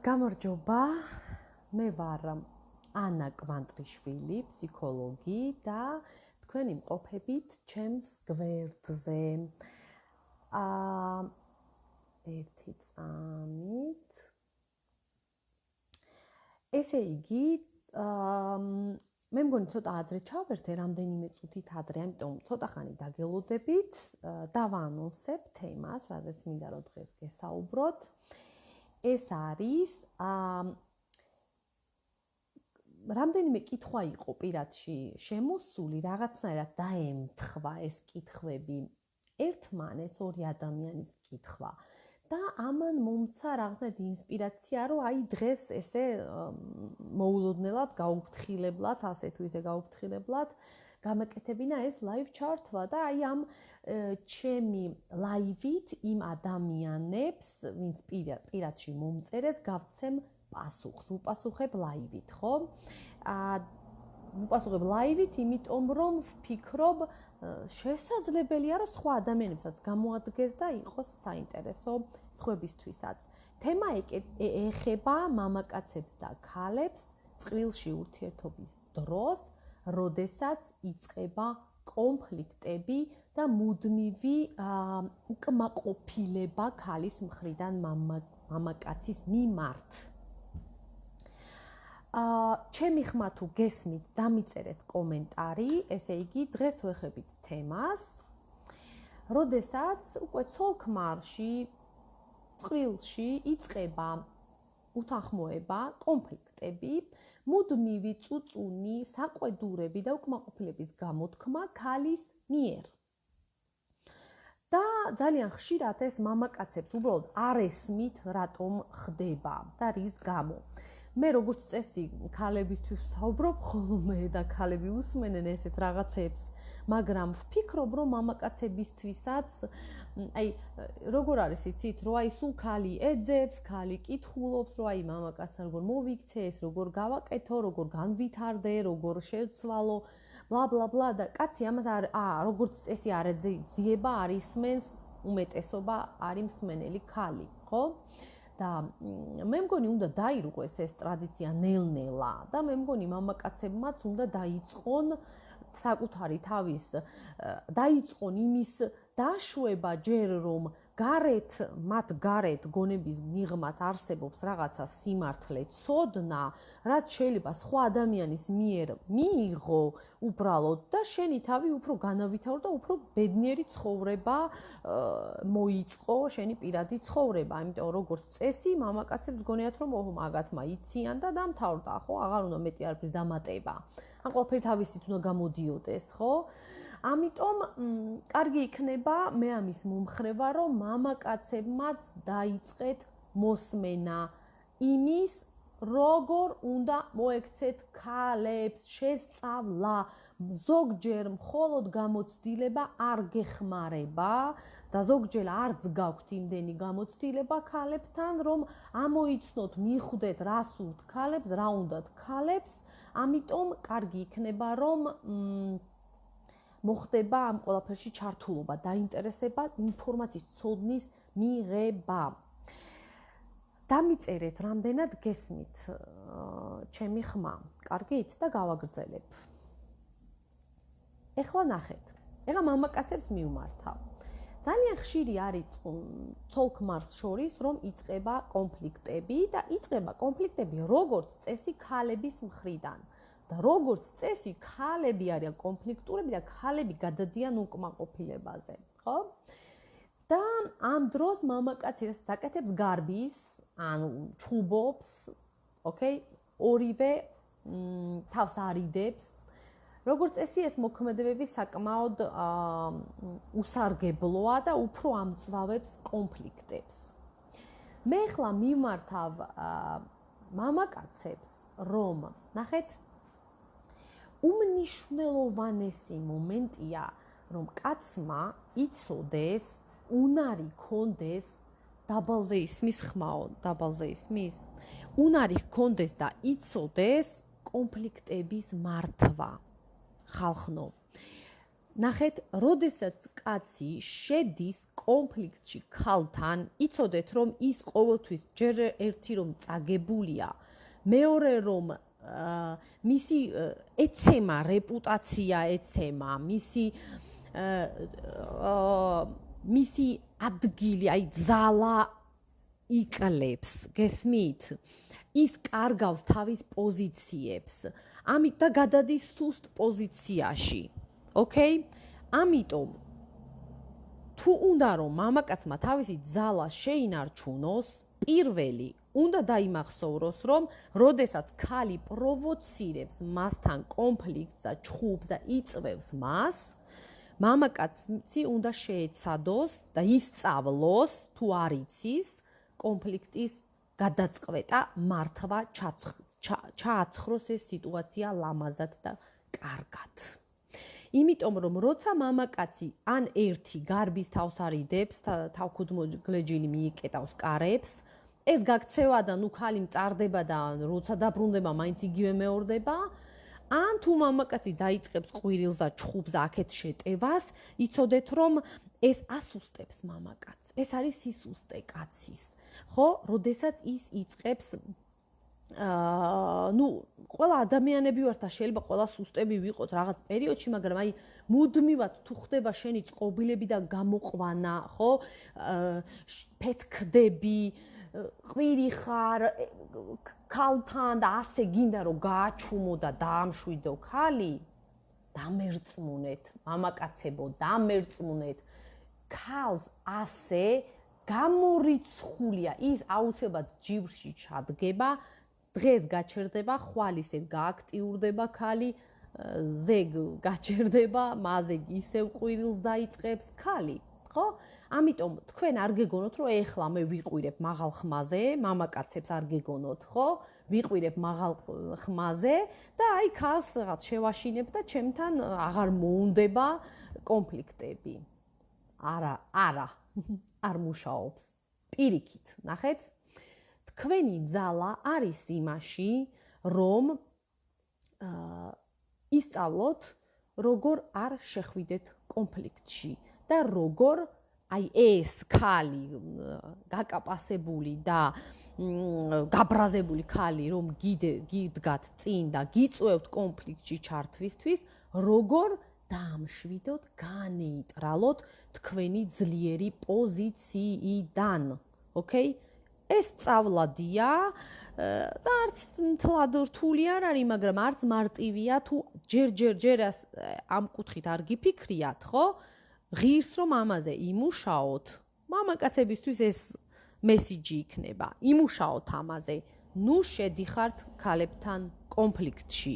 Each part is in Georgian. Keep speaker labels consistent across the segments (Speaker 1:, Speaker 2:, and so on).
Speaker 1: გამარჯობა, მე ვარ ანა კვანტრიშვილი, ფსიქოლოგი და თქვენი მყოფებით ჩემს გვერდზე. ერთი წამით. ესე იგი, მე მგონი ცოტა ადრე ჩავერთე, რამდენიმე წუთით ადრე, ამიტომ ცოტა ხანი დაგელოდებით, დავაანონსებ თემას, რადგან მინდა რომ დღეს გესაუბროთ. ეს არის რამდენიმე კითხვა იყო პირადში შემოსული, რაღაცნაირად დაემთხვა ეს კითხვები ერთმანეთს, ორი ადამიანის კითხვა და ამან მომცა რაღაცნაირად ინსპირაცია, რომ აი დღეს ესე მოულოდნელად გაუფრთხილებლად, ასე თუ ისე გაუფრთხილებლად გამეკეთებინა ეს ლაივ ჩართვა და აი ამ ჩემი ლაივით იმ ადამიანებს, ვინც პირადში მომწერეს, გავცემ პასუხს, უპასუხებ ლაივით, ხო? უპასუხებ ლაივით, იმიტომ რომ ვფიქრობ, შესაძლებელია, რომ სხვა ადამიანებსაც გამოადგეს და იყოს საინტერესო სხვებისთვისაც. თემა ეხება მამაკაცებს და ქალებს წყვილში ურთიერთობის დროს, როდესაც იწყება კონფლიქტები და მუდმივი უკმაყოფილება ქალის მხრიდან მამაკაცის მიმართ. ჩემი ხმა თუ გესმით, დამიწერეთ კომენტარი, ესე იგი დღეს ვეხებით თემას, როდესაც უკვე ცოლ-ქმარში, წყვილში იწყება უთანხმოება, კონფლიქტები, მუდმივი წუწუნი, საყვედურები და უკმაყოფილების გამოთქმა ქალის მიერ. და ძალიან ხშირად ეს მამაკაცებს უბრალოდ არ ესმით, რატომ ხდება და რის გამო. მე როგორც წესი ქალებისთვის ვსაუბრობ, ხოლმე და ქალები უსმენენ ესეთ რაღაცებს, მაგრამ ვფიქრობ, რომ მამაკაცებისთვისაც, აი, როგორ არის იცით, რომ აი სულ ქალი ეძებს, ქალი კითხულობს, რომ აი მამაკაცს როგორ მოვიქცე, ეს როგორ გავაკეთო, როგორ განვითარდე, როგორ შევცვალო, bla bla bla და კაცი ამას როგორც წესი არ ეძიება, არ ისმენს, უმეტესობა არის მსმენელი ქალი, ხო? და მე მგონი უნდა დაირღვეს ეს ტრადიცია ნელ-ნელა და მე მგონი მამაკაცებმაც უნდა დაიწყონ საკუთარი თავის დაიწყონ იმის დაშვება ჯერ რომ მათ გარეთ გონების მიღმაც არსებობს რაღაცა სიმართლე ცოდნა, რაც შეიძლება სხვა ადამიანის მიერ მიიღო უბრალოდ და შენი თავი უფრო განავითარო და უფრო ბედნიერი ცხოვრება მოიწყო, შენი პირადი ცხოვრება. იმიტომ როგორც წესი მამაკაცებს გონიათ რომ მაგათმა იციან და დამთავრდა, ხო? აღარ უნდა მეტი არაფრის დამატება. ან ყველაფერი თავისით უნდა გამოდიოდეს, ხო? ამიტომ კარგი იქნება მე ამის მომხრე ვარ, რომ მამაკაცებმაც დაიწყეთ მოსმენა იმის, როგორ უნდა მოექცეთ ქალებს შესწავლა. ზოგჯერ მხოლოდ გამოცდილება არ გეხმარება და ზოგჯერ არც გაქვთ იმდენი გამოცდილება ქალებთან, რომ ამოიცნოთ, მიხვდეთ, რა სურთ ქალებს, რა უნდათ ქალებს. ამიტომ კარგი იქნება, რომ მოხდება ამ ყველაფერში ჩართულობა, დაინტერესება, ინფორმაციის ცოდნის მიღება. დამიწერეთ, რამდენად გესმით ჩემი ხმა. კარგით და გავაგრძელებ. ეხლა ნახეთ. ეხლა მამაკაცებს მივმართავ. ძალიან ხშირი არის ცოლ-ქმარს შორის, რომ იწყება კონფლიქტები და იწყება კონფლიქტები როგორც წესი ქალების მხრიდან. და როგორც წესი ქალები არიან კონფლიქტურები და ქალები გადადიან უკმაყოფილებაზე, ხო? და ამ დროს მამაკაცი საკეთებს გარბის, ანუ ჩუბობს, ოკეი, ორივე თავს არიდებს. როგორც წესი ეს მოქმედებები საკმაოდ უსარგებლოა და უფრო ამწვავებს კონფლიქტებს. მე ახლა მიმართავ მამაკაცებს, რომ ნახეთ უმნიშვნელოვანესი მომენტია, რომ კაცმა იცოდეს, უნარი ქონდეს, დაბალზე ისმის ხმაო, დაბალზე ისმის, უნარი ქონდეს და იცოდეს კონფლიქტების მართვა. ხალხნო. ნახეთ, როდესაც კაცი შედის კონფლიქტში ქალთან, იცოდეთ, რომ ის ყოველთვის ჯერ ერთი რომ წაგებულია, მეორე რომ მისი ეცემა რეპუტაცია ეცემა, მისი ადგილი, აი ძალა იკლებს, გესმით? ის კარგავს თავის პოზიციებს. ამით და გადადის სუსტ პოზიციაში. ოკეი? ამიტომ თუ უნდა რომ მამაკაცმა თავისი ძალა შეინარჩუნოს, პირველი უნდა დაიმახსოვროს, რომ როდესაც ქალი პროვოცირებს მასთან კონფლიქტს და ჩხუბს და იწვევს მას, მამაკაცი უნდა შეეცადოს და ისწავლოს, თუ არ იცის, კონფლიქტის გადაწყვეტა მართვა ჩააცხროს ეს სიტუაცია ლამაზად და კარგად. იმიტომ რომ როცა მამაკაცი ან ერთი გარბის თავს არიდებს, თავქუდმოჯგლეჯილი მიიკეტავს კარებს, ეს გაქცევა და ნუ ქალი მწარდება და როცა დაბრუნდება მაინც იგივე მეორდება, ან თუ მამაკაცი დაიწყებს ყვირილს და ჩხუბს და აქეთ შეტევას, იცოდეთ რომ ეს ასუსტებს მამაკაცს. ეს არის სისუსტე კაცის. ხო, როდესაც ის იწყებს ნუ ყველა ადამიანები ვართ და შეიძლება ყველა სუსტები ვიყოთ რაღაც პერიოდში, მაგრამ აი მუდმივად თუ ხდება შენი წყობილები და გამოყვანა, ხო? ფეთქდები, ყვირი ხარ ქალთან და ასე გინდა რომ გააჩუმო და დაამშვიდო ქალი, დამერწმუნეთ, მამაკაცებო, დამერწმუნეთ. ქალს ასე გამორიცხულია, ის აუცილებლად ჯიბრში ჩადგება, დღეს გაჩერდება, ხვალისებ გააქტიურდება ქალი, ზეგ გაჩერდება, მაზე ისევ ყვირილს დაიწყებს ქალი, ხო? ამიტომ თქვენ არ გეგონოთ, რომ ეხლა მე ვიყვირებ მაღალ ხმაზე, მამაკაცებს არ გეგონოთ, ხო? ვიყვირებ მაღალ ხმაზე და აი ქალს რაღაც შევაშინებ და ჩემთან აღარ მოუნდება კონფლიქტები. არა, არ მუშაობს. პირიქით, ნახეთ? თქვენი ძალა არის იმაში, რომ ისწავლოთ, როგორ არ შეხვიდეთ კონფლიქტში და როგორ აი ეს ქალი გაკაპასებული და გაბრაზებული ქალი რომ გიდგათ წინ და გიწევთ კონფლიქტში ჩართვისთვის, როგორ დაამშვიდოთ, განეიტრალოთ თქვენი ძლიერი პოზიციიდან. ოკეი? ეს სწავლადია და არც მთლად რთული არ არის, მაგრამ არც მარტივია თუ ჯერ ამ კუთხით არ გიფიქრიათ, ხო? ღირს რომ ამაზე იმუშაოთ, მამაკაცებისთვის ეს მესიჯი იქნება. იმუშაოთ ამაზე. ნუ შედიხართ ქალებთან კონფლიქტში.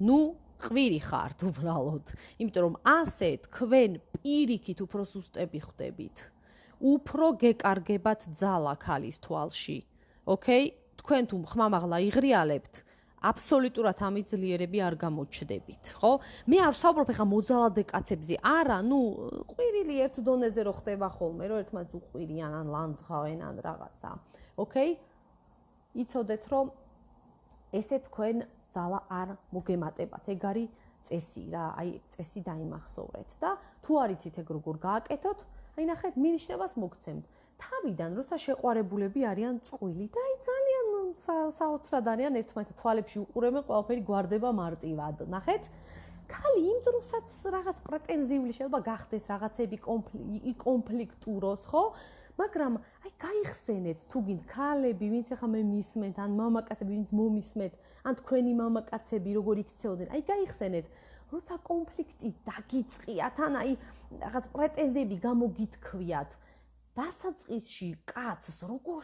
Speaker 1: ნუ ყვირი ხართ უბრალოდ. იმიტომ რომ ასე თქვენ პირიქით უფრო სუსტები ხდებით. უფრო გეკარგებათ ძალა ქალის თვალში. ოკეი? თქვენ თუ ხმამაღლა იღრიალებთ, აბსოლუტურად ამის ძლიერები არ გამოჩნდებით, ხო? მე არ ვსაუბრობ ხა მოძალადე კაცებზე. არა, ნუ ყვირილი ერთ დონეზე რო ხდება ხოლმე, რომ ერთმანეთს უყვირიან, ან ლანძღავენ, ან რაღაცა. ოკეი? იცოდეთ, რომ ესე თქვენ ძალა არ მოგემატებათ. ეგ არის წესი რა, აი წესი დაიმახსოვრეთ და თუ არ იცით ეგ როგორ გააკეთოთ, აი ნახეთ, მინიშნებას მოგცემთ. თავიდან როცა შეყვარებულები არიან წყვილი და აი ძალიან საოცრად არიან ერთმანეთს თვალებში უყურებენ, ყველაფერი გვარდება მარტივად. ნახეთ? ქალი იმ დროსაც რაღაც პრეტენზიული შეიძლება გახდეს, რაღაცები კონფლიქტუროს, ხო? მაგრამ აი გაიხსენეთ, თუ გინდ ქალები, ვინც ახლა მე მისმენთ, ან მამაკაცები, ვინც მომისმენთ, ან თქვენი მამაკაცები როგორ იქცეოდნენ, აი გაიხსენეთ, როცა კონფლიქტი დაგიწყიათ, ან აი რაღაც პრეტენზიები გამოგითქვიათ, დასაწყისში კაცს როგორ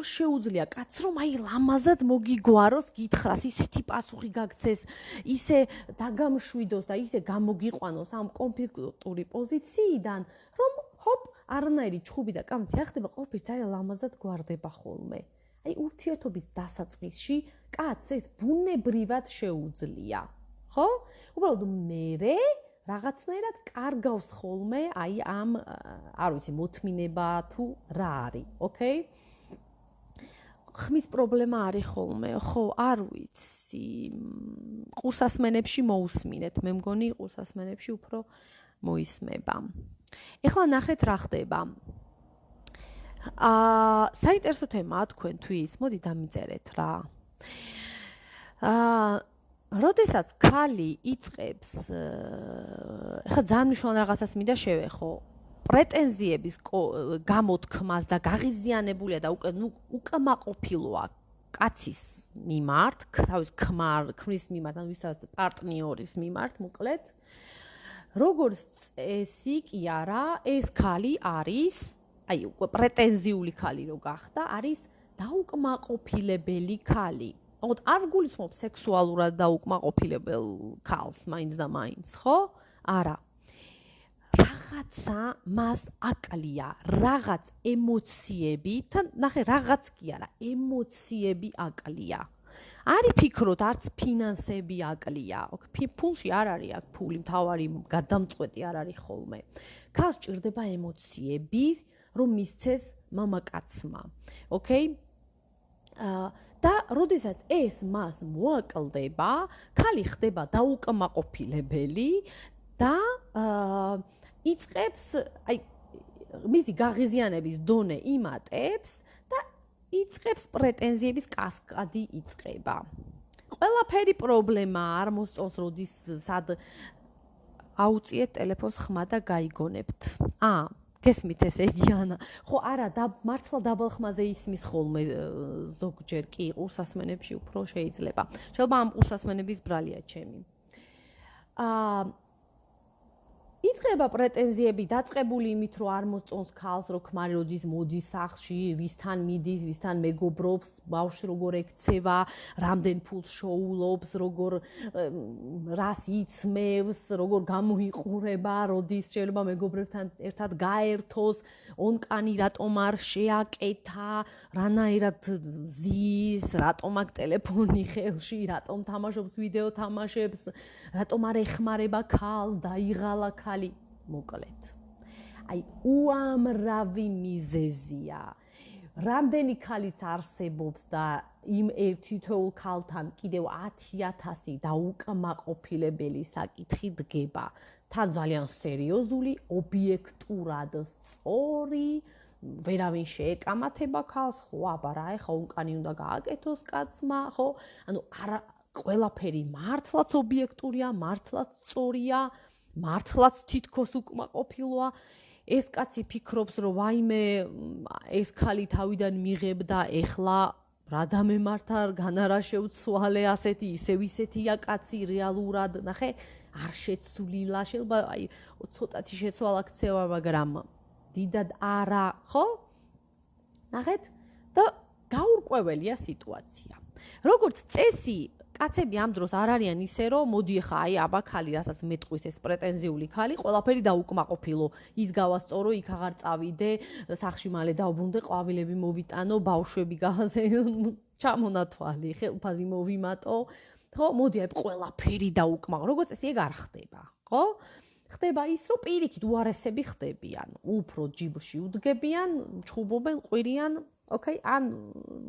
Speaker 1: შეუძლია კაცს რომ აი ლამაზად მოგიგვაროს, გითხრას, ისეთი პასუხი გაგცეს, ისე დაგამშვიდოს და ისე გამოგიყვანოს ამ კონფლიქტური პოზიციიდან, რომ ჰოპ, არანაირი ჩხუბი და კამათი არ ხდება, ყოველთვის ძალიან ლამაზად გვარდება ხოლმე. აი ურთიერთობის დასაწყისში კაცს ეს ბუნებრივად შეუძლია, ხო? უბრალოდ მერე რაღაცნაირად კარგავს ხოლმე აი ამ არ ვიცი მოთმინება თუ რა არის, ოკეი? ხმის პრობლემა არის ხოლმე, ხო, არ ვიცი. ყურსასმენებში მოусმინეთ, მე მგონი ყურსასმენებში უფრო მოისმება. ეხლა ნახეთ რა ხდება. საინტერესო თემაა თქვენთვის, მოდი დამიწერეთ რა. როდესაც ქალი იწყებს, ეხლა ძალიან მნიშვნელოვან რაღაცას მინდა შევეხო. პრეტენზიების გამოთქმას და გაღიზიანებულია და უკმაყოფილოა კაცის მიმართ, თავის ქმრის მიმართ, ან ვისაც პარტნიორის მიმართ, მოკლედ. როგორც წესი კი არა, ეს ქალი არის, აი, პრეტენზიული ქალი რო გახდა, არის დაუკმაყოფილებელი ქალი. ოღონდ არ გულისხმობ სექსუალურად დაუკმაყოფილებელ ქალს, მაინც და მაინც, ხო? არა. რაღაცა მას აკლია, რაღაც ემოციები, თან ნახე, რაღაც კი არა, ემოციები აკლია. არის ფიქროთ, არც ფინანსები აკლია. ფულში არ არის აქ ფული, მთავარი გადამწყვეტი არ არის ხოლმე. ქალს ჭირდება ემოციები, რომ მისცეს მამაკაცმა. ოკეი? და როდესაც ეს მას მოაკლდება, ქალი ხდება დაუკმაყოფილებელი და იწყებს, აი, მისი გაღიზიანების დონე იმატებს და იწყებს პრეტენზიების კასკადი იწყება. ყველაფერი პრობლემა არ მოსწონს, როდის სად აუწიეთ ტელეფონს ხმა და გაიგონებთ. გესმით ესე იგიანა. ხო, არა, მართლა დაბალ ხმაზე ისმის ხოლმე ზოგჯერ კი ყურსასმენებში უფრო შეიძლება. შეიძლება ამ ყურსასმენების ბრალია ჩემი. იწყება პრეტენზიები დაწყებული იმით, რომ არ მოსწონს ქალს, რომ ქმარი როდის მოდის სახლში, ვისთან მიდის, ვისთან მეგობრობს, ბავშვს როგორ ექცევა, რამდენ ფულს შოულობს, როგორ რას იცმევს, როგორ გამოიყურება, როდის შეიძლება მეგობრებთან ერთად გაერთოს, ონკანი რატომ არ შეაკეთა, რანაირად ზის, რატომ აქ ტელეფონი ხელში, რატომ თამაშობს ვიდეო თამაშებს, რატომ არ ეხმარება ქალს, დაიღალა ქალი, მოკლედ. აი, უამრავი მიზეზია. რამდენი ქალიც არსებობს და იმ თითოეულ ქალთან კიდევ 10,000 დაუკმაყოფილებელი საკითხი დგება. თან ძალიან სერიოზული, ობიექტურად სწორი, ვერავინ შეეკამათება ქალს, ხო, აბა რა, ეხა ონკანი უნდა გააკეთოს კაცმა, ხო? ანუ არა ყველაფერი მართლაც ობიექტურია, მართლაც სწორია, მართლაც თითქოს უკმაყოფილოა. ეს კაცი ფიქრობს, რომ ვაიმე ეს ქალი თავიდან მიღებდა, ეხლა რა დამემართა, განა რა შეუცვალე, ასეთი ისეთია კაცი რეალურად, ნახე, არ შეცვლილა, შეიძლება აი ცოტათი შეცვალა ქცევა, მაგრამ დიდად არა, ხო? ნახეთ და გაურკვეველია სიტუაცია. როგორც წესი, კაცები ამ დროს არ არიან ისე, რომ მოდი ხა, აი, აბა ქალი, რასაც მეტყვის ეს პრეტენზიული ქალი, ყველაფერი დაუკმაყოფილო. ის გავასწორო, იქ აღარ წავიდე, სახლში მალე დავბრუნდე, ყვავილები მოვიტანო, ბავშვები ჩამონათვალი, ხელფასი მოვიმატო. ხო, მოდი აი ყველაფერი დაუკმაყოფილო. როგორც წესი, ეგ არ ხდება, ხო? ხდება ის, რომ პირიქით უარესები ხდებიან, უფრო ჯიბრში უდგებიან, ჩხუბობენ, ყვირიან, ოკეი, ან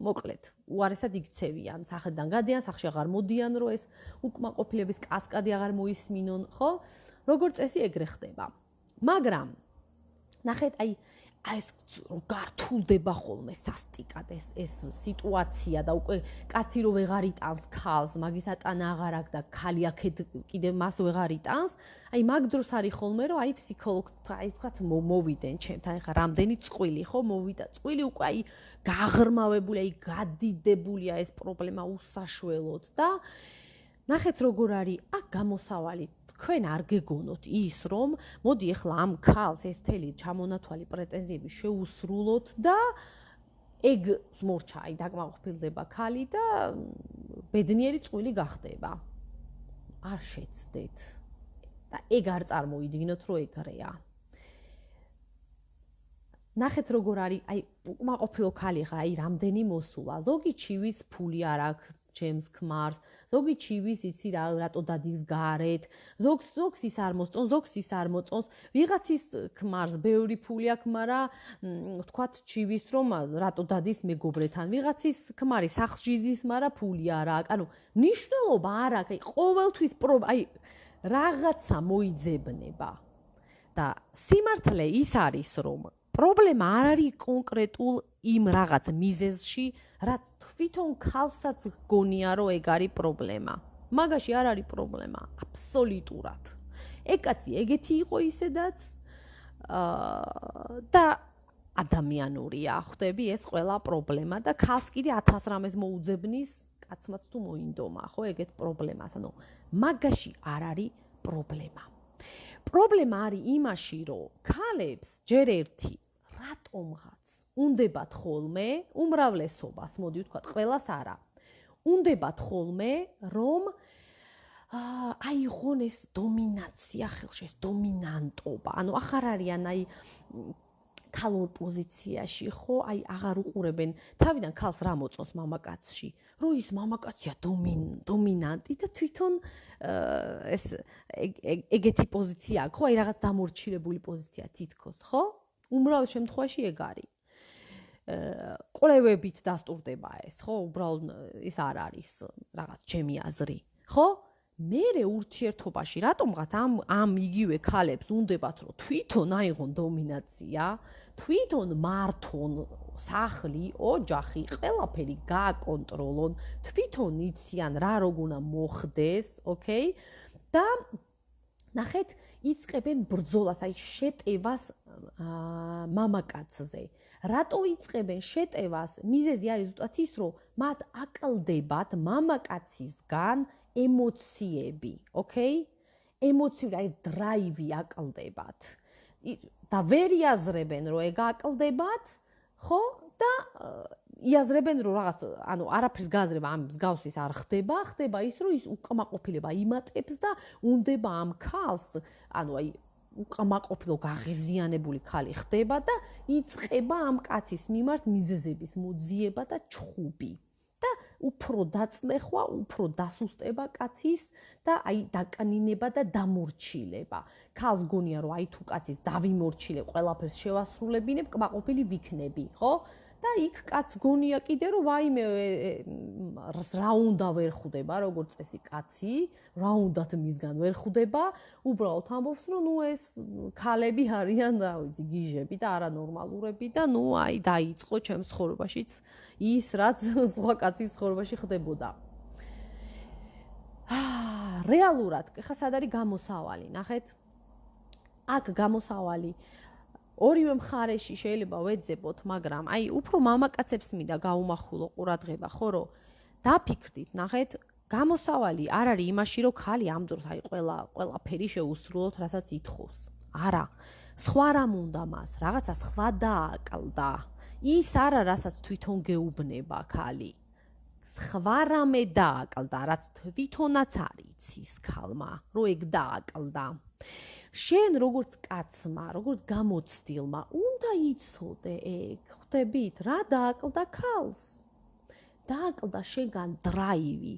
Speaker 1: მოკლედ, უარესად იქცევიან, სახედან გადიან, სახლში აღარ მოდიან, რომ ეს უკმაყოფილების კასკადი აღარ მოისმინონ, ხო? როგორც წესი ეგრე ხდება. მაგრამ ნახეთ, აი ეს გართულდება ხოლმე სასტიკად ეს სიტუაცია და უკვე კაცი რო ვეღარ იტანს ქალს, მაგის ატანა აღარ აქვს და ქალი აქეთ კიდე მას ვეღარ იტანს, აი მაგ დროს არის ხოლმე რომ აი ფსიქოლოგთან აი თქვათ მოვიდენ ჩემთან, ეხა რამდენი წყვილი ხო მოვიდა, წყვილი უკვე აი გაღრმავებული, აი გადიდებულია ეს პრობლემა უსაშველოდ და ნახეთ როგორ არის აქ გამოსავალი. თქვენ არ გეგონოთ ის, რომ მოდი ახლა ამ ქალს ეს მთელი ჩამონათვალი პრეტენზიები შეუსრულოთ და ეგ მორჩა, აი დაკმაყოფილდება ქალი და ბედნიერი წყვილი გახდება. არ შეცდეთ და ეგ არ წარმოიდგინოთ, რომ ეგრეა. ნახეთ როგორ არის, აი უკმაყოფილო ქალი ხა, აი რამდენი მოსულა, ზოგი ჩივის ფული არ აქვს, ჩემს ქმარს, ზოგი ჩივის იცი რატო დადის გარეთ, ზოგს ის არ მოსწონს, ზოგს ის არ მოწონს, ვიღაცის ქმარს ბევრი ფული აქვს, მაგრამ თქვათ ჩივის რომ რატო დადის მეგობრებთან, ვიღაცის ქმარი სახლში ზის, მაგრამ ფული არ აქვს. ანუ მნიშვნელობა არ აქვს, აი ყოველთვის აი რაღაცა მოიძებნება. და სიმართლე ის არის რომ პრობლემა არ არის კონკრეტულ იმ რაღაც მიზეზში, რაც თვითონ ქალსაც გონია რომ ეგ არის პრობლემა. მაგაში არ არის პრობლემა, აბსოლუტურად. ეგ კაცი ეგეთი იყო ისედაც და ადამიანურია, ხვდები ეს ყველა პრობლემა და ქალს კიდე 1000 რამეს მოუძებნის, კაცმაც თუ მოინდომა, ხო, ეგეთ პრობლემას. ანუ მაგაში არ არის პრობლემა. პრობლემა არის იმაში, რომ ქალებს ჯერ ერთი რატომღაც უნდებათ ხოლმე, უმრავლესობას, მოდი ვთქვათ, ყველას არა. უნდებათ ხოლმე, რომ აიღონ ეს დომინაცია ხელში, ეს დომინანტობა. ანუ ახარ არიან აი ქალურ პოზიციაში, ხო, აი აღარ უყურებენ თავიდან ქალს რა მოწონს მამაკაცში, რომ ის მამაკაცია დომინანტი და თვითონ ეს ეგეთი პოზიცია აქვს, ხო, აი რაღაც დამორჩილებული პოზიცია თითქოს, ხო? უმრავლეს შემთხვევაში ეგ არის. კვლევებით დასტურდება ეს, ხო? უბრალოდ ის არ არის რაღაც ჩემი აზრი, ხო? მერე ურთიერთობაში რატომღაც ამ იგივე ქალებს უნდებათ რომ თვითონ აიღონ დომინაცია, თვითონ მართონ სახლი, ოჯახი, ყველაფერი გააკონტროლონ, თვითონ იციან რა როგორ მოხდეს, ოკეი? და ნახეთ, იწყებენ ბრძოლას, აი შეტევას მამაკაცზე. რატო იწყებენ შეტევას? მიზეზი არის ზუსტად ის, რომ მათ აკლდებათ მამაკაცისგან ემოციები, ოკეი? ემოციური აი დრაივი აკლდებათ. და ვერ იაზრებენ, რომ ეგ აკლდებათ, ხო? და იაზრებენ, რომ რაღაც, ანუ არაფერს გააზრება ამ მსგავსის არ ხდება, ხდება ის, რომ ის უკმაყოფილება იმატებს და უნდება ამ ქალს, ანუ აი უკმაყოფილო გაღიზიანებული ქალი ხდება და იწყება ამ კაცის მიმართ მიზეზების მოძიება და ჩხუბი. და უფრო დაწლეხვა, უფრო დასუსტება კაცის და აი დაკნინება და დამორჩილება. ქალს გონია რომ აი თუ კაცის დავიმორჩილებ, ყველაფერს შევასრულებინებ, კმაყოფილი ვიქნები, ხო? და იქ კაც გონია კიდე რომ ვაიმე რა უნდა ვერ ხვდება, როგორც წესი კაცი, რა უნდათ მისგან ვერ ხვდება, უბრალოდ ამბობს რომ ნუ ეს ქალები არიან, რა ვიცი, გიჟები და არანორმალურები და ნუ აი დაიწყო ჩემს ცხოვრებაშიც ის რაც სხვა კაცის ცხოვრებაში ხდებოდა. რეალურად, ხა სად არის გამოსავალი, ნახეთ. აქ გამოსავალი ორივე მხარეში შეიძლება ვეძებოთ, მაგრამ აი უფრო მამაკაცებს მინდა გაუმახვილო ყურადღება, ხო რომ დაფიქრდით, ნახეთ, გამოსავალი არ არის იმაში, რომ ქალი ამ დროს აი ყველაფერი შეუსრულოთ, რასაც ითხოვს. არა, სხვა რამ უნდა მას, რაღაცა სხვა დააკლდა. ის არა, რასაც თვითონ გეუბნება ქალი. სხვა რამე დააკლდა, რაც თვითონაც არ იცის ქალმა, რომ ეგ დააკლდა. შენ როგორც კაცმა, როგორც გამოცდილმა, უნდა იცოდე ეგ, ხვდებით, რა დააკლდა ქალს? დააკლდა შენგან დრაივი,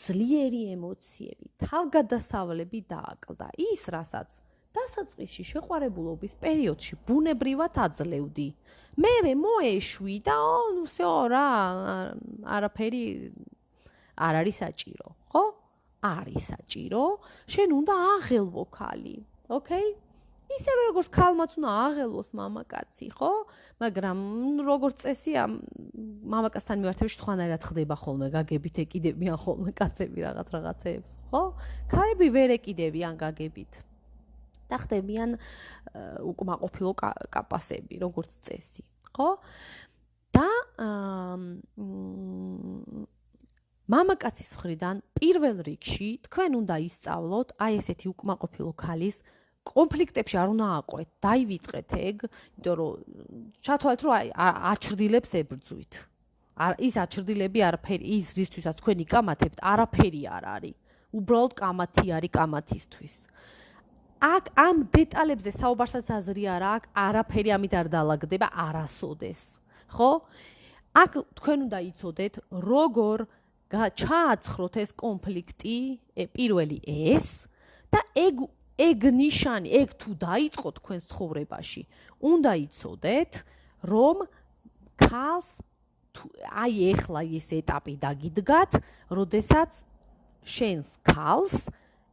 Speaker 1: ძლიერი ემოციები, თავგადასავლები დააკლდა. ის, რასაც დასაწყისში შეყვარებულობის პერიოდში ბუნებრივად აძლევდი. მერე მოეშვი და ნუ всё რა, არაფერი არ არის საჭირო, ხო? არის საჭირო, შენ უნდა აღელვო ქალი. ოკეი? ისევე როგორც ქალმაც უნდა აღელვოს მამაკაცი, ხო? მაგრამ როგორც წესია, მამაკაცთან მიმართებაში სხვანაირად ხდება ხოლმე, გაგებით ეკიდებიან ხოლმე კაცები რაღაცებს, ხო? ქალები ვერ ეკიდებიან გაგებით. და ხდებიან უკმაყოფილო კაპასები, როგორც წესი, ხო? და მამაკაცის მხრიდან პირველ რიგში თქვენ უნდა ისწავლოთ აი ესეთი უკმაყოფილო ქალის კონფლიქტებში არ უნდა აყვეთ, დაივიწყეთ ეგ, იმიტომ რომ ჩათვალეთ რომ აი აჩრდილებს ებრძვით. ის აჩრდილები არაფერი, ის რისთვისაც თქვენ იკამათებთ, არაფერი არ არის. უბრალოდ კამათი არის კამათისთვის. აქ ამ დეტალებზე საუბარსაც აზრი არ აქვს, არაფერი ამით არ დაალაგდება არასოდეს, ხო? აქ თქვენ უნდა იცოდეთ, როგორ ჩააცხროთ ეს კონფლიქტი, პირველი ეს და ეგ ნიშანი, ეგ თუ დაიწყო თქვენს ცხოვრებაში, უნდა იცოდეთ, რომ ქალს აი ეხლა ეს ეტაპი დაგიდგათ, როდესაც შენს ქალს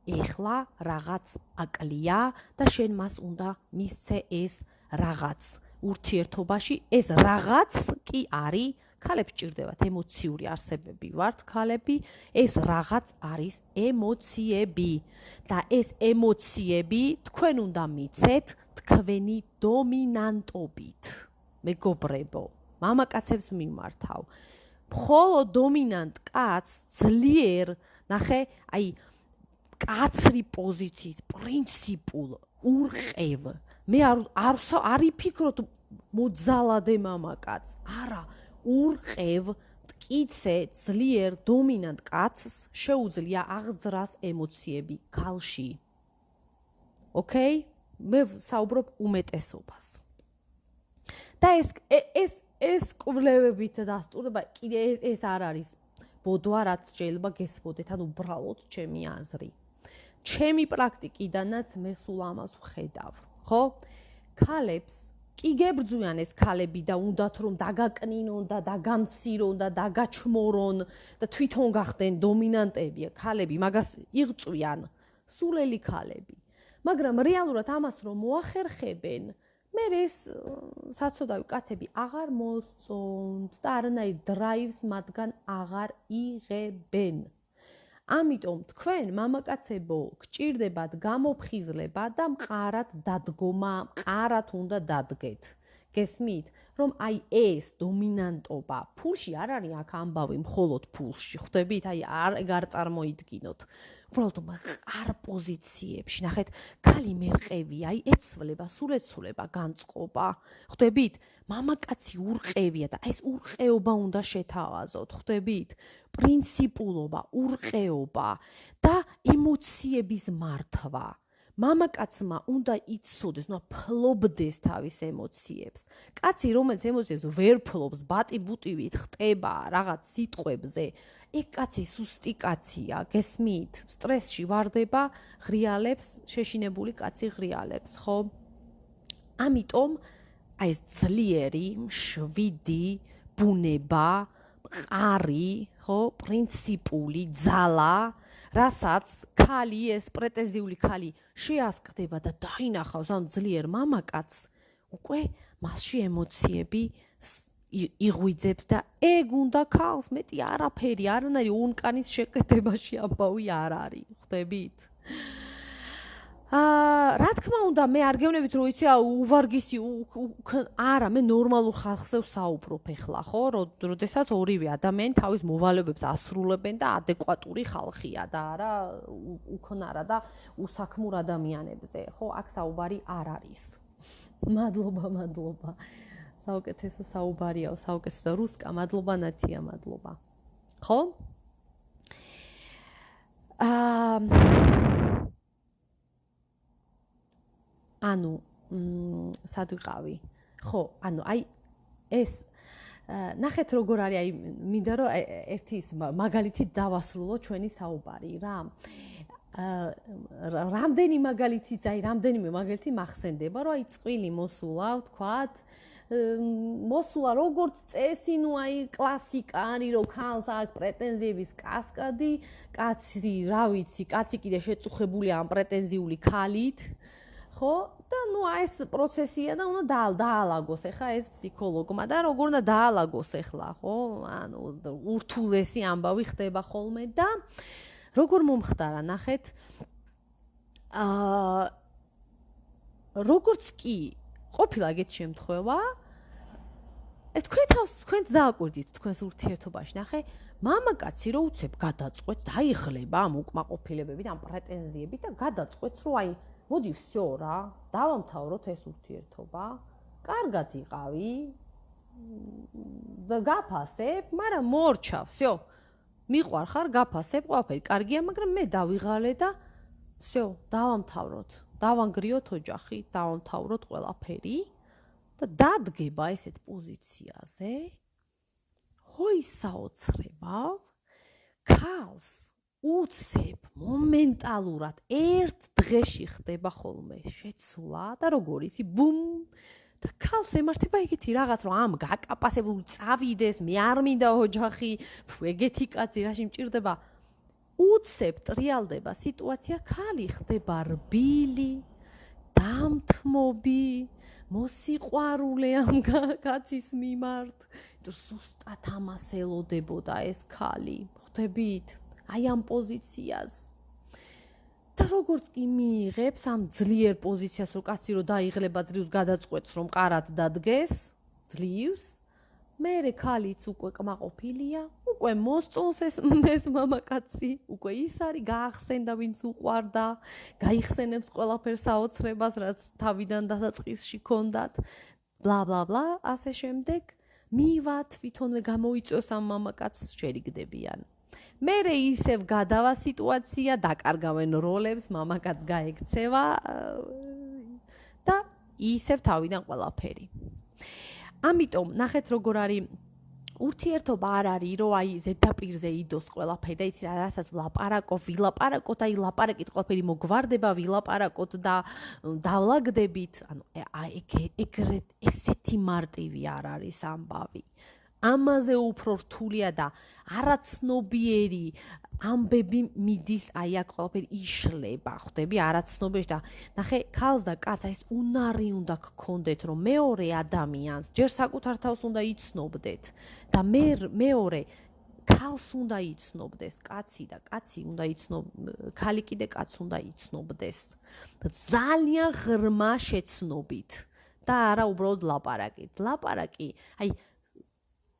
Speaker 1: ეხლა რაღაც აკლია და შენ მას უნდა მისცე ეს რაღაც ურთიერთობაში, ეს რაღაც კი არის ქალებს ჭირდებათ ემოციური არსებები ვართ ქალები, ეს რაღაც არის ემოციები და ეს ემოციები თქვენ უნდა მიცეთ თქვენი დომინანტობით. მეგობრებო, მამაკაცებს მიმართავ. მხოლოდ დომინანტ კაცს ძლიერ, ნახე, აი კაცრი პოზიციით, პრინციპულ ურყევ. მე არ იფიქროთ მოძალადე მამაკაცს. არა, ურყევ მტკიცე ძლიერ დომინანტ კაცს შეუძლია აღძრას ემოციები ქალში. ოკეი? მე საუბრობ უმეტესობას. და ეს კვლევებით დასტურდება, კიდე ეს არ არის ბოდვა, რაც შეიძლება გესმოდეთ, ან უბრალოდ ჩემი აზრი. ჩემი პრაქტიკიდანაც მე სულ ამას ვხედავ, ხო? ქალებს კი გებრძვიან ეს ქალები და უნდათ რომ დაგაკნინონ და დაგამცირონ და დაგაჩმორონ და თვითონ გახდნენ დომინანტები ქალები, მაგას იღწვიან სულელი ქალები. მაგრამ რეალურად ამას რომ მოახერხებენ, მე ეს საცოდავი კაცები აღარ მოსწონთ და არანაირ დრაივს მათგან აღარ იღებენ. ამიტომ თქვენ მამაკაცებო გჭირდებათ გამოფხიზლება და მყარად დადგომა, მყარად უნდა დადგეთ. გესმით, რომ აი ეს დომინანტობა ფულში არ არის აქ ამბავი მხოლოდ ფულში, ხვდებით? აი არ წარმოიდგინოთ. უბრალოდ მყარ პოზიციებში, ნახეთ, ქალი მერყევი, აი ეცვლება, სულეცვლება, განწყობა. ხვდებით? მამაკაცი ურყევია და ეს ურყეობა უნდა შეთავაზოთ, ხვდებით? პრინციპულობა, ურყეობა და ემოციების მართვა. მამაკაცმა უნდა იცოდეს, უნდა ფლობდეს თავის ემოციებს. კაცი, რომელიც ემოციებს ვერ ფლობს, ბატი-ბუტივით ხტება რაღაც სიტყვებზე, ეგ კაცი სუსტი კაცია, გესმით? სტრესში ვარდება, ღრიალებს, შეშინებული კაცი ღრიალებს, ხო? ამიტომ აი ეს ძლიერი, მშვიდი ბუნება, მყარი, ხო, პრინციპული ძალა, რასაც ქალი, ეს პრეტენზიული ქალი შეასკდება და დაინახავს ამ ძლიერ მამაკაცს, უკვე მასში ემოციები იღვიძებს და ეგ უნდა ქალს, მეტი არაფერი, არანაირი უნკანის შეკეთებაში ამბავი არ არის, ხვდებით? რა თქმა უნდა, მე არ გეუბნებით, რომ იცი, უვარგისი, არა, მე ნორმალურ ხალხზე ვსაუბრობ ეხლა, ხო? როდესაც ორივე ადამიანი თავის მოვალეობებს ასრულებენ და ადეკვატური ხალხია და არა უქნარა და უსაქმურ ადამიანებზე, ხო? აქ საუბარი არ არის. მადლობა. საუკეთესო საუბარიაო, საუკეთესო რუსკა, მადლობა ნათია, მადლობა. ხო? ანუ სად ვიყავი? ხო, ანუ აი ეს ნახეთ როგორ არის, აი მინდა რომ ერთი მაგალითით დავასრულო ჩვენი საუბარი რა. რამდენი მაგალითიც, აი რამდენიმე მაგალითი მახსენდება, რომ აი წყვილი მოსულა, ვთქვათ, მოსულა როგორც წესი, ნუ აი კლასიკა არის, რომ ქალს აქვს პრეტენზიების კასკადი, კაცი, რა ვიცი, კაცი კიდე შეწუხებულია ამ პრეტენზიული ქალით. ხო? და ნუ ეს პროცესია და უნდა დაალაგოს ახლა ეს ფსიქოლოგმა და როგორ უნდა დაალაგოს ახლა, ხო? ანუ ურთულესი ამბავი ხდება ხოლმე და როგორ მომხდარა, ნახეთ. როგორც კი ყოფილა ეგეთ შემთხვევა, თქვენც დააკვირდით თქვენს ურთიერთობაში, ნახე, მამაკაცი რო უცებ გადაწყვეტს, დაიღლება ამ უკმაყოფილებებით, ამ პრეტენზიებით და გადაწყვეტს, რომ აი მოდი всё რა, დავამთავროთ ეს ურთიერთობა. კარგად იყავი. და გაფასებ, მაგრამ მორჩა, всё. მიყვარ ხარ, გაფასებ, ყველაფერი კარგია, მაგრამ მე დავიღალე და всё, დავამთავროთ. დავანგრიოთ ოჯახი, დავამთავროთ ყველაფერი და დადგება ესეთ პოზიციაზე. ჰოი საოცრებავ, ქალს უცებ მომენტალურად ერთ დღეში ხდება ხოლმე შეცვლა და როგორ იცი ბუმ და ქალს ემართება ეგეთი რაღაც რომ ამ გაკაპასებული წავიდეს მე არ მინდა ოჯახი ეგეთი კაცი რაში მჭირდება უცებ ტრიალდება სიტუაცია ქალი ხდება რბილი დამთმობი მოსიყვარულე ამ კაცის მიმართ თუ სუსტად ამას ელოდებოდა ეს ქალი ხვდებით აი ამ პოზიციას და როგორც კი მიიღებს ამ ძლიერ პოზიციას რომ კაცი რომ დაიღლება ძლივს გადაწყვეტს რომ ყარად დადგეს ძლივს მერე ქალიც უკვე კმაყოფილია უკვე მოსწონს ეს მამაკაცი უკვე ის არის გაახსენდა ვინც უყვარდა გაიხსენებს ყველაფერს საოცრებას რაც თავიდან დასაწყისში ჰქონდათ ბლა ბლა ბლა ასე შემდეგ მივა თვითონვე გამოიწვევს ამ მამაკაცს შერიგდებიან მერე ისევ გადავა სიტუაცია დაკარგავენ როლებს მამაკაც გაექცევა და ისევ თავიდან ყველაფერი ამიტომ ნახეთ როგორ არის ურთიერთობა არ არის რომ აი ზედაპირზე იდოს ყველაფერი და იცი რა რასაც ვილაპარაკოთ აი ლაპარაკით ყველაფერი მოგვარდება ვილაპარაკოთ და დავლაგდებით ანუ ეგრეთ ესეთი მარტივი არ არის ამბავი ამაზე უფრო რთულია და არაცნობიერი ამბები მიდის აი აქ ყველაფერი იშლება ხვდები არაცნობიერი და ნახე ქალს და კაცს ეს უნარი უნდა გქონდეთ რომ მეორე ადამიანს ჯერ საკუთარ თავს უნდა იცნობდეთ და მეორე ქალს უნდა იცნობდეს კაცი და კაცი უნდა ქალი კიდე კაცს უნდა იცნობდეს და ძალიან ღრმა შეცნობით და არა უბრალოდ ლაპარაკი აი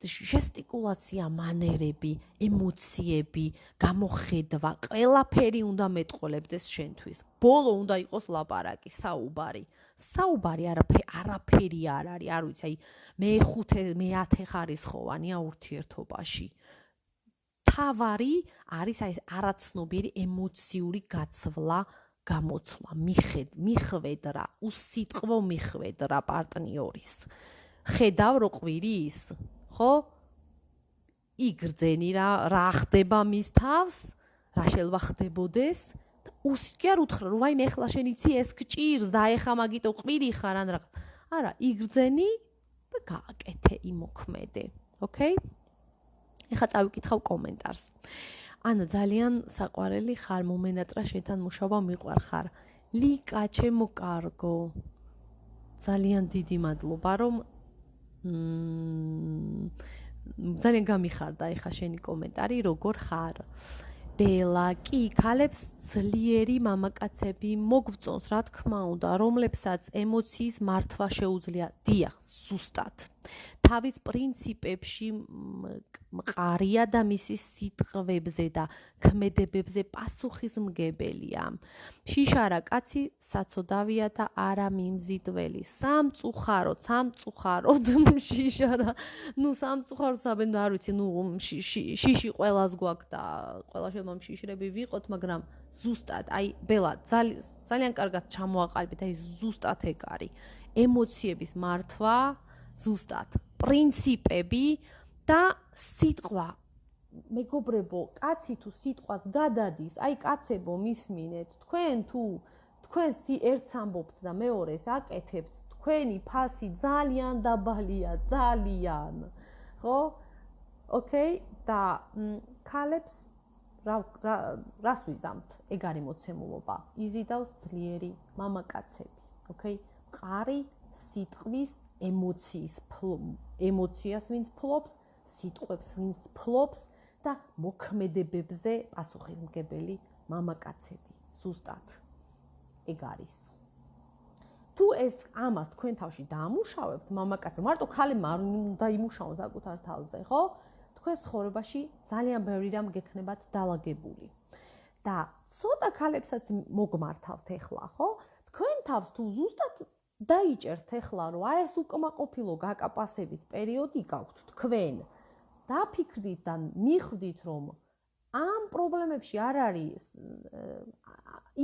Speaker 1: ჟესტიკულაცია, მანერები, ემოციები, გამოხედვა, ყველაფერი უნდა მეტყოლებდეს შენთვის. ბოლო უნდა იყოს ლაპარაკი, საუბარი. საუბარი არაფერი არ არის, არ ვიცი, აი მე-5, მე-10 ხარისხოვანია ურთიერთობაში. თავარი არის აი ეს არაცნობიერი ემოციური გაცვლა, გამოცვლა, მიხვედრა, უსიტყვო მიხვედრა პარტნიორის. ხედავ რო ყვირის ხო? იგრძენი რა ხდება მის თავს, რა შეიძლება ხდებოდეს და კი არ უთხრა რომ ვაიმე ეხლა შენ იცი ეს გჭირს და ეხა მაგიტო ყვირი ხარ ან რა. არა, იგრძენი და გააკეთე იმოქმედე. ოკეი? ეხლა წავიკითხავ კომენტარს. ანა ძალიან საყვარელი ხარ, მომენატრა შენთან მუშაობა მიყვარხარ. ლიკა, ჩემო კარგო. ძალიან დიდი მადლობა რომ ძალიან გამიხარდა ეხა შენი კომენტარი როგორ ხარ ბელა კი ქალებს ძლიერი მამაკაცები მოგვწონს რა თქმა უნდა რომლებსაც ემოციის მართვა შეუძლია დიახ ზუსტად თავის პრინციპებში მყარია და მისი სიტყვებზე და ქმედებებზე პასუხისმგებელია შიშარა კაცი საცოდავია და არა მიმზიდველი სამწუხაროდ შიშარა ნუ სამწუხაროდ საბენ არ ვიცი ნუ შიში ყველას გვაქვს და ყველა შეიძლება შიშრები ვიყოთ მაგრამ ზუსტად აი ბელა ძალიან კარგად ჩამოაყალიბეთ აი ზუსტად ეგ არის ემოციების მართვა ზუსტად პრინციპები და სიტყვა მეგობრებო კაცი თუ სიტყვას გადადის აი კაცებო მისმინეთ თქვენ ერთს ამბობთ და მეორეს აკეთებთ თქვენი ფასი ძალიან დაბალია ძალიან ხო ოკეი და ქალებს რას ვიზამთ ეგ არის მოცემულობა იზიდავს ძლიერი მამაკაცები ოკეი მყარი სიტყვის ემოციას ვინც ფლობს სიტყვებს ვინც ფლობს და მოქმედებებზე პასუხისმგებელი მამაკაცები ზუსტად ეგ არის თუ ეს ამას თქვენ თავში დაამუშავებთ მამაკაცებს მარტო ქალებმა არ უნდა იმუშაონ საკუთარ თავზე ხო თქვენ ცხოვრებაში ძალიან ბევრი რამ გექნებათ დალაგებული და ცოტა ქალებსაც მოგმართავთ ეხლა ხო თქვენ თავს თუ ზუსტად დაიჭერთ ეხლა რომ აი ეს უკმაყოფილო გაკაპასების პერიოდი გაქვთ თქვენ დაფიქრდით და მიხვდით რომ ამ პრობლემებში არ არის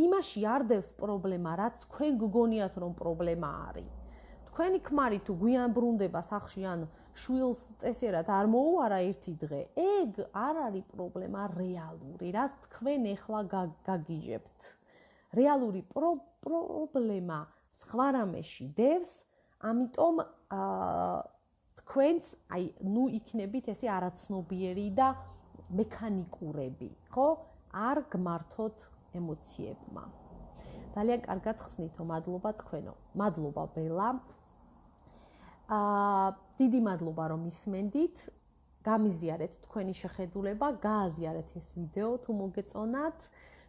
Speaker 1: იმაში არ დევს პრობლემა რაც თქვენ გგონიათ რომ პრობლემა არის თქვენი ქმარი თუ გვიან ბრუნდება სახლში ან შვილს წესიერად არ მოუარა ერთი დღე, ეგ არ არის პრობლემა რეალური, რაც თქვენ ეხლა გაგიჟებთ. რეალური პრობლემა სხვა რამეში დევს, ამიტომ თქვენც ნუ იქნებით ესე არაცნობიერი და მექანიკურები, ხო? არ გმართოთ ემოციებმა. ძალიან კარგად ხსნითო, მადლობა თქვენო. მადლობა ბელა. დიდი მადლობა რომ ისმენდით. გამიზიარეთ თქვენი შეხედულება, გააზიარეთ ეს ვიდეო თუ მოგეწონათ.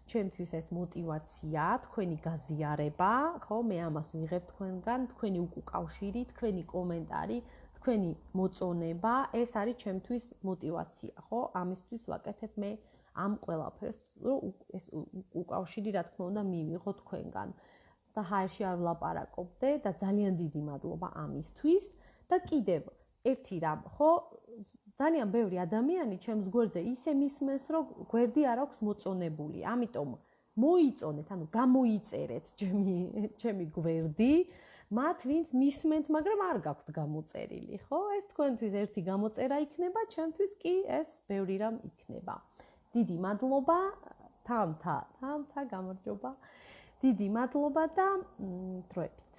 Speaker 1: ჩემთვის ეს мотиваცია, თქვენი გაზიარება, ხო? მე ამას ვიღებ თქვენგან, თქვენი უკავშირი, თქვენი კომენტარი, თქვენი მოწონება, ეს არის ჩემთვის мотиваცია, ხო? ამისთვის ვაკეთებ მე ამ ყველაფერს, რომ ეს უკავშირი რა თქმა უნდა მივიღო თქვენგან. და ჰაერში არ ვლაპარაკობდე და ძალიან დიდი მადლობა ამისთვის და კიდევ ერთი რამ, ხო? ძალიან ბევრი ადამიანი ჩემს გვერდზე ისე მისმენს, რომ გვერდი არ აქვს მოწონებული. ამიტომ მოიწონეთ, ანუ გამოიწერეთ ჩემი გვერდი, მათ ვინც მისმენთ, მაგრამ არ გაქვთ გამოწერილი, ხო? ეს თქვენთვის ერთი გამოწერა იქნება, ჩემთვის კი ეს ბევრი რამ იქნება. დიდი მადლობა, თამთა გამარჯობა. დიდი მადლობა და დროებით.